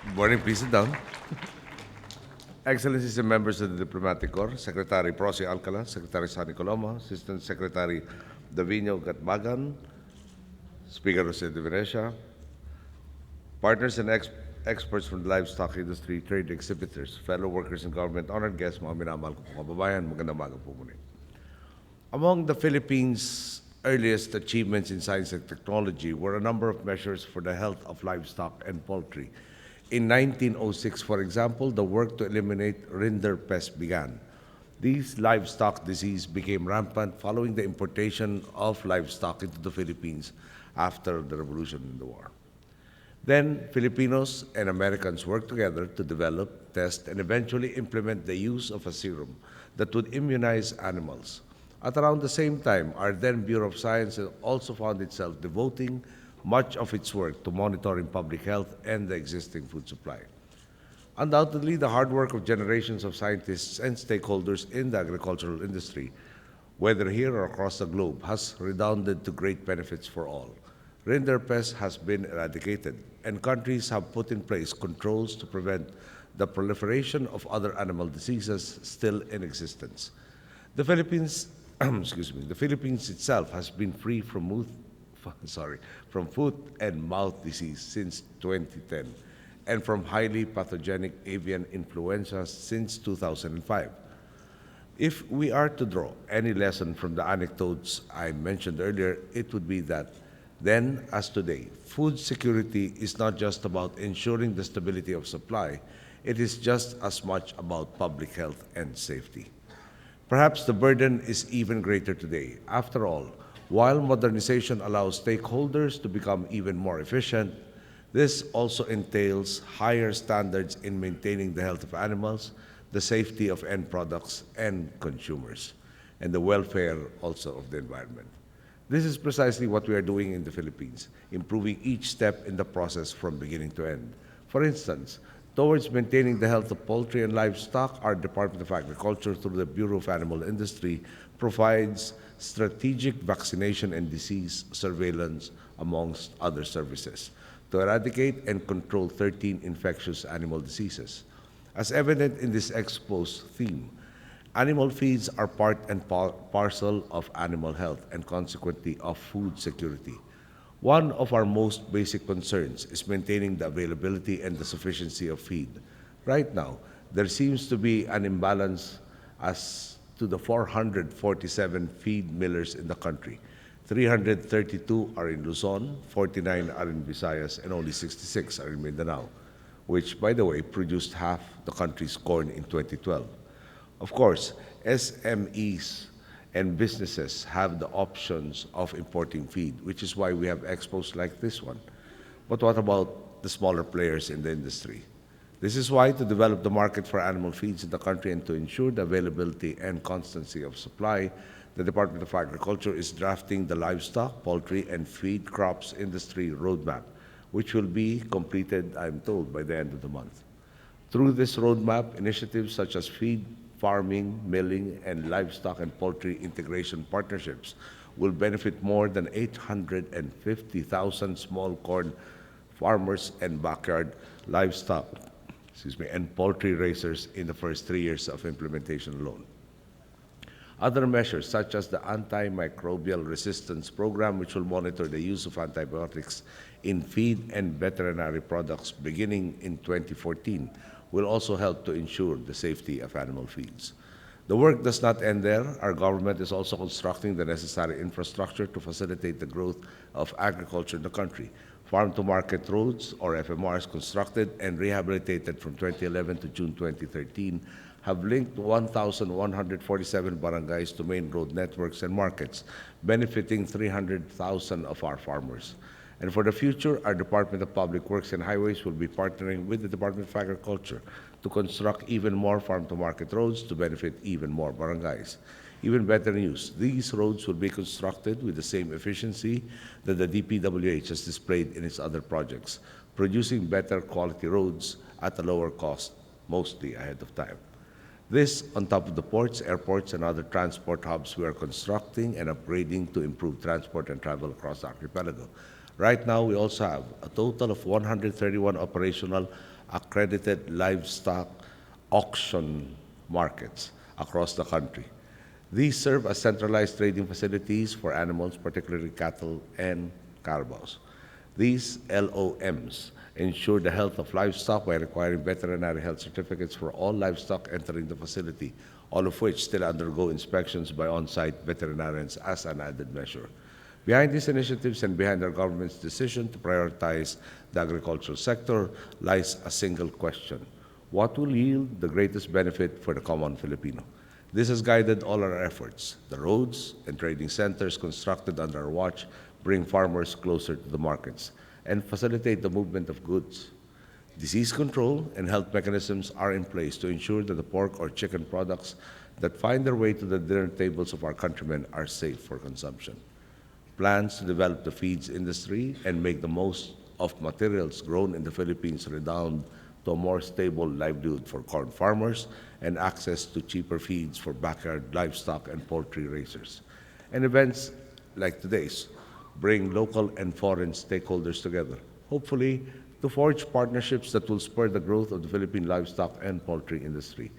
Good morning, please sit down. Excellencies and members of the Diplomatic Corps, Secretary Prosi Alcala, Secretary Sani Coloma, Assistant Secretary Davino Gatbagan, Speaker Jose de Venecia, partners and experts from the livestock industry, trade exhibitors, fellow workers in government, honored guests, mga minamahal ko pong kababayan, magandang umaga po muli. Among the Philippines' earliest achievements in science and technology were a number of measures for the health of livestock and poultry. In 1906, for example, the work to eliminate rinderpest began. These livestock disease became rampant following the importation of livestock into the Philippines after the revolution in the war. Then, Filipinos and Americans worked together to develop, test, and eventually implement the use of a serum that would immunize animals. At around the same time, our then Bureau of Science also found itself devoting much of its work to monitoring public health and the existing food supply. Undoubtedly, the hard work of generations of scientists and stakeholders in the agricultural industry, whether here or across the globe, has redounded to great benefits for all. Rinderpest has been eradicated, and countries have put in place controls to prevent the proliferation of other animal diseases still in existence. The Philippines, the Philippines itself has been free from from foot and mouth disease since 2010 and from highly pathogenic avian influenza since 2005. If we are to draw any lesson from the anecdotes I mentioned earlier, it would be that then, as today, food security is not just about ensuring the stability of supply, it is just as much about public health and safety. Perhaps the burden is even greater today. After all, while modernization allows stakeholders to become even more efficient, this also entails higher standards in maintaining the health of animals, the safety of end products and consumers, and the welfare also of the environment. This is precisely what we are doing in the Philippines, improving each step in the process from beginning to end. For instance, towards maintaining the health of poultry and livestock, our Department of Agriculture, through the Bureau of Animal Industry, provides strategic vaccination and disease surveillance, amongst other services, to eradicate and control 13 infectious animal diseases. As evident in this exposed theme, animal feeds are part and parcel of animal health and consequently of food security. One of our most basic concerns is maintaining the availability and the sufficiency of feed. Right now, there seems to be an imbalance as to the 447 feed millers in the country. 332 are in Luzon, 49 are in Visayas, and only 66 are in Mindanao, which, by the way, produced half the country's corn in 2012. Of course, SMEs and businesses have the options of importing feed, which is why we have expos like this one. But what about the smaller players in the industry? This is why, to develop the market for animal feeds in the country and to ensure the availability and constancy of supply, the Department of Agriculture is drafting the livestock, poultry, and feed crops industry roadmap, which will be completed, I'm told, by the end of the month. Through this roadmap, initiatives such as feed, farming, milling, and livestock and poultry integration partnerships will benefit more than 850,000 small corn farmers and backyard livestock, and poultry raisers in the first 3 years of implementation alone. Other measures, such as the antimicrobial resistance program, which will monitor the use of antibiotics in feed and veterinary products beginning in 2014, will also help to ensure the safety of animal feeds. The work does not end there. Our government is also constructing the necessary infrastructure to facilitate the growth of agriculture in the country. Farm to market roads, or FMRs, constructed and rehabilitated from 2011 to June 2013 have linked 1,147 barangays to main road networks and markets, benefiting 300,000 of our farmers. And for the future, our Department of Public Works and Highways will be partnering with the Department of Agriculture to construct even more farm-to-market roads to benefit even more barangays. Even better news, these roads will be constructed with the same efficiency that the DPWH has displayed in its other projects, producing better quality roads at a lower cost, mostly ahead of time. This on top of the ports, airports, and other transport hubs we are constructing and upgrading to improve transport and travel across the archipelago. Right now, we also have a total of 131 operational accredited livestock auction markets across the country. These serve as centralized trading facilities for animals, particularly cattle and carabaos. These LOMs ensure the health of livestock by requiring veterinary health certificates for all livestock entering the facility, all of which still undergo inspections by on-site veterinarians as an added measure. Behind these initiatives and behind our government's decision to prioritize the agricultural sector lies a single question: what will yield the greatest benefit for the common Filipino? This has guided all our efforts. The roads and trading centers constructed under our watch bring farmers closer to the markets and facilitate the movement of goods. Disease control and health mechanisms are in place to ensure that the pork or chicken products that find their way to the dinner tables of our countrymen are safe for consumption. Plans to develop the feeds industry and make the most of materials grown in the Philippines redound to a more stable livelihood for corn farmers and access to cheaper feeds for backyard livestock and poultry raisers. And events like today's bring local and foreign stakeholders together, hopefully to forge partnerships that will spur the growth of the Philippine livestock and poultry industry.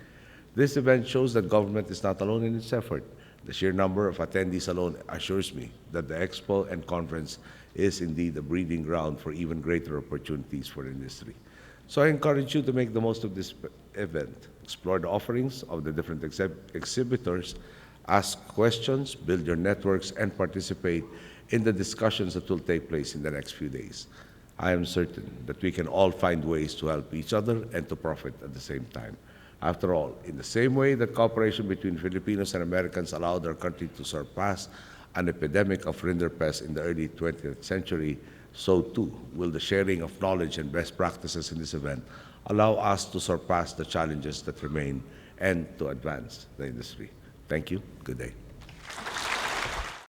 This event shows that government is not alone in its effort. The sheer number of attendees alone assures me that the expo and conference is indeed a breeding ground for even greater opportunities for the industry. So I encourage you to make the most of this event, explore the offerings of the different exhibitors, ask questions, build your networks, and participate in the discussions that will take place in the next few days. I am certain that we can all find ways to help each other and to profit at the same time. After all, in the same way that cooperation between Filipinos and Americans allowed our country to surpass an epidemic of rinderpest in the early 20th century, so too will the sharing of knowledge and best practices in this event allow us to surpass the challenges that remain and to advance the industry. Thank you. Good day.